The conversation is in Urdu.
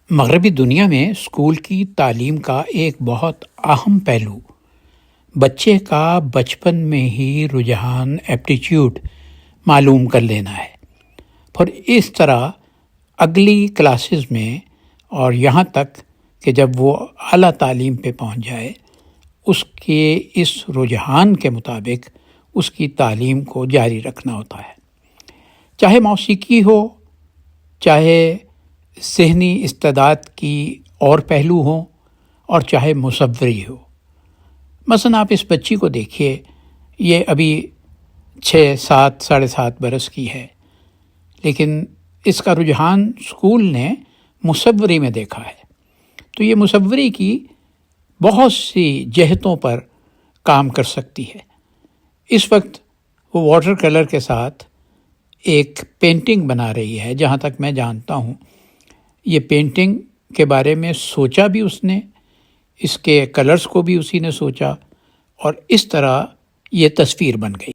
مغربی دنیا میں اسکول کی تعلیم کا ایک بہت اہم پہلو بچے کا بچپن میں ہی رجحان ایپٹیچیوڈ معلوم کر لینا ہے، پھر اس طرح اگلی کلاسز میں اور یہاں تک کہ جب وہ اعلیٰ تعلیم پہ پہنچ جائے اس کے اس رجحان کے مطابق اس کی تعلیم کو جاری رکھنا ہوتا ہے، چاہے موسیقی ہو، چاہے ذہنی استعداد کی اور پہلو ہوں، اور چاہے مصوری ہو۔ مثلا آپ اس بچی کو دیکھیے، یہ ابھی 7.5 برس کی ہے، لیکن اس کا رجحان اسکول نے مصوری میں دیکھا ہے، تو یہ مصوری کی بہت سی جہتوں پر کام کر سکتی ہے۔ اس وقت وہ واٹر کلر کے ساتھ ایک پینٹنگ بنا رہی ہے، جہاں تک میں جانتا ہوں یہ پینٹنگ کے بارے میں سوچا بھی اس نے، اس کے کلرز کو بھی اسی نے سوچا، اور اس طرح یہ تصویر بن گئی۔